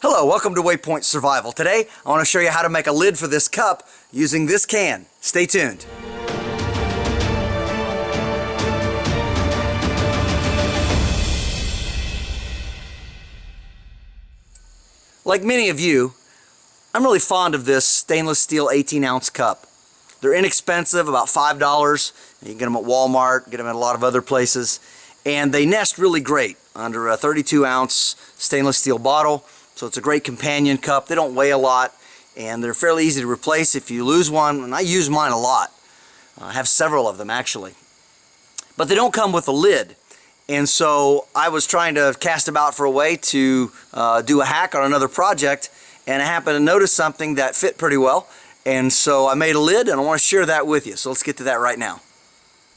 Hello, welcome to Waypoint Survival. Today, I want to show you how to make a lid for this cup using this can. Stay tuned. Like many of you, I'm really fond of this stainless steel 18-ounce cup. They're inexpensive, about $5. You can get them at Walmart, get them at a lot of other places. And they nest really great under a 32-ounce stainless steel bottle. So it's a great companion cup. They don't weigh a lot, and they're fairly easy to replace if you lose one, and I use mine a lot. I have several of them actually. But they don't come with a lid. And so I was trying to cast about for a way to do a hack on another project, and I happened to notice something that fit pretty well. And so I made a lid, and I want to share that with you. So let's get to that right now.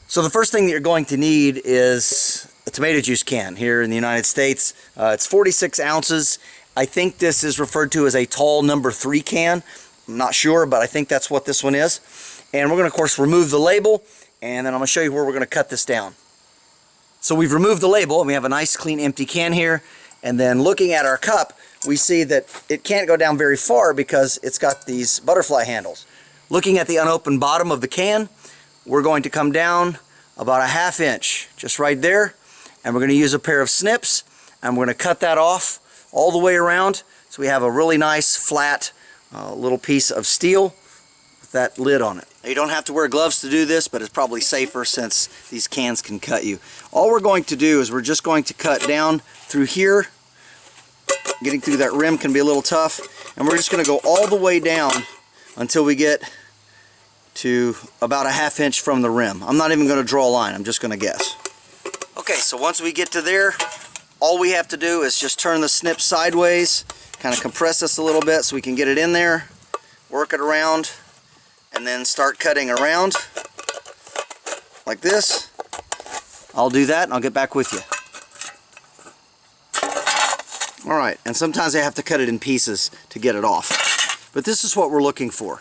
So the first thing that you're going to need is a tomato juice can. Here in the United States, it's 46 ounces. I think this is referred to as a tall number 3 can. I'm not sure, but I think that's what this one is. And we're going to, of course, remove the label, and then I'm going to show you where we're going to cut this down. So we've removed the label, and we have a nice, clean, empty can here. And then looking at our cup, we see that it can't go down very far because it's got these butterfly handles. Looking at the unopened bottom of the can, we're going to come down about a ½ inch, just right there. And we're going to use a pair of snips, and we're going to cut that off all the way around, so we have a really nice flat little piece of steel with that lid on it. Now, you don't have to wear gloves to do this, but it's probably safer since these cans can cut you. All we're going to do is we're just going to cut down through here. Getting through that rim can be a little tough, and we're just going to go all the way down until we get to about a ½ inch from the rim. I'm not even going to draw a line, I'm just going to guess. Okay, so once we get to there, all we have to do is just turn the snip sideways, kind of compress this a little bit so we can get it in there, work it around, and then start cutting around like this. I'll do that and I'll get back with you. Alright, and sometimes I have to cut it in pieces to get it off. But this is what we're looking for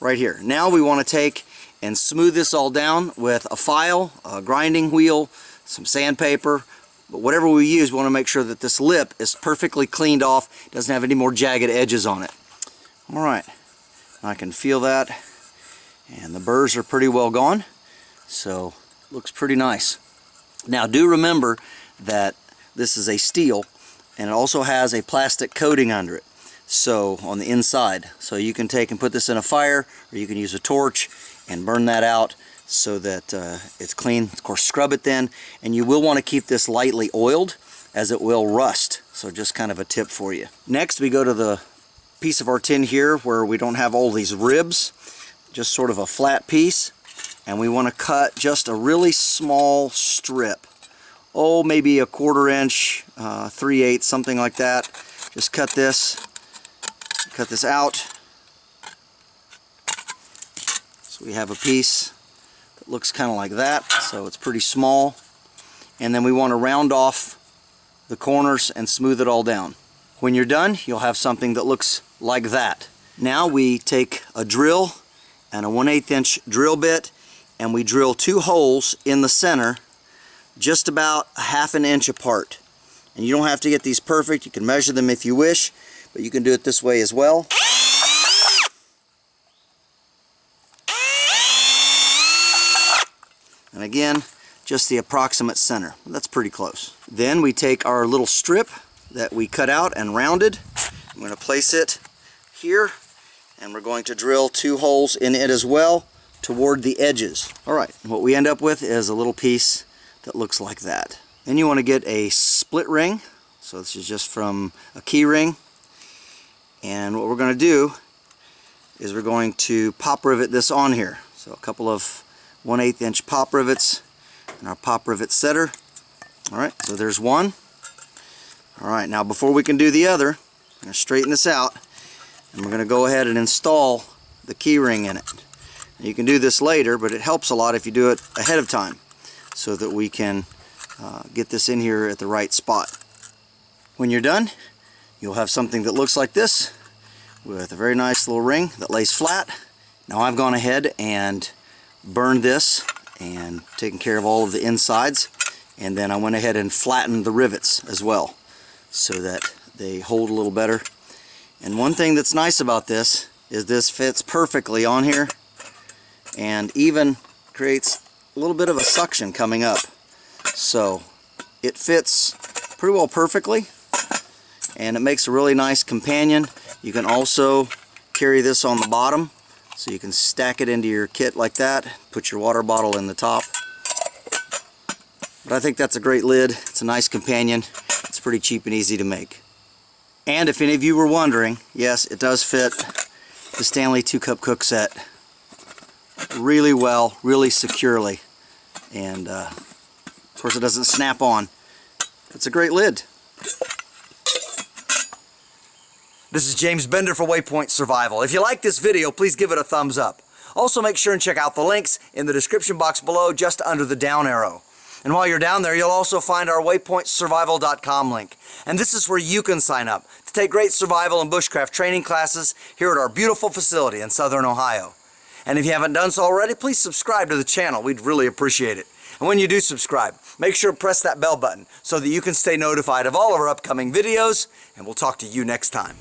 right here. Now we want to take and smooth this all down with a file, a grinding wheel, some sandpaper. But whatever we use, we want to make sure that this lip is perfectly cleaned off, doesn't have any more jagged edges on it. Alright, I can feel that, and the burrs are pretty well gone, so looks pretty nice. Now do remember that this is a steel, and it also has a plastic coating under it, so on the inside. So you can take and put this in a fire, or you can use a torch and burn that out, so that it's clean. Of course, scrub it then, and you will want to keep this lightly oiled as it will rust. So just kind of a tip for you. Next, we go to the piece of our tin here where we don't have all these ribs, just sort of a flat piece, and we want to cut just a really small strip. Oh, maybe a ¼ inch, 3/8, something like that. Just cut this out. So we have a piece that looks kind of like that, so it's pretty small. And then we want to round off the corners and smooth it all down. When you're done, you'll have something that looks like that. Now we take a drill and a 1/8 inch drill bit, and we drill 2 holes in the center, just about a ½ inch apart. And you don't have to get these perfect. You can measure them if you wish, but you can do it this way as well. And again, just the approximate center. That's pretty close. Then we take our little strip that we cut out and rounded. I'm going to place it here, and we're going to drill 2 holes in it as well toward the edges. Alright, what we end up with is a little piece that looks like that. Then you want to get a split ring. So this is just from a key ring. And what we're going to do is we're going to pop rivet this on here. So a couple of 1/8 inch pop rivets and our pop rivet setter. Alright, so there's one. Alright, now before we can do the other, I'm going to straighten this out, and we're going to go ahead and install the key ring in it. Now, you can do this later, but it helps a lot if you do it ahead of time so that we can get this in here at the right spot. When you're done, you'll have something that looks like this with a very nice little ring that lays flat. Now I've gone ahead and burned this and taken care of all of the insides, and then I went ahead and flattened the rivets as well so that They hold a little better. And one thing that's nice about this is this fits perfectly on here and even creates a little bit of a suction coming up. So it fits pretty well perfectly, and it makes a really nice companion. You can also carry this on the bottom, so you can stack it into your kit like that, put your water bottle in the top. But I think that's a great lid. It's a nice companion. It's pretty cheap and easy to make. And if any of you were wondering, yes, it does fit the Stanley 2-cup cook set really well, really securely. And of course it doesn't snap on. It's a great lid. This is James Bender for Waypoint Survival. If you like this video, please give it a thumbs up. Also make sure and check out the links in the description box below, just under the down arrow. And while you're down there, you'll also find our waypointsurvival.com link. And this is where you can sign up to take great survival and bushcraft training classes here at our beautiful facility in Southern Ohio. And if you haven't done so already, please subscribe to the channel. We'd really appreciate it. And when you do subscribe, make sure to press that bell button so that you can stay notified of all of our upcoming videos, and we'll talk to you next time.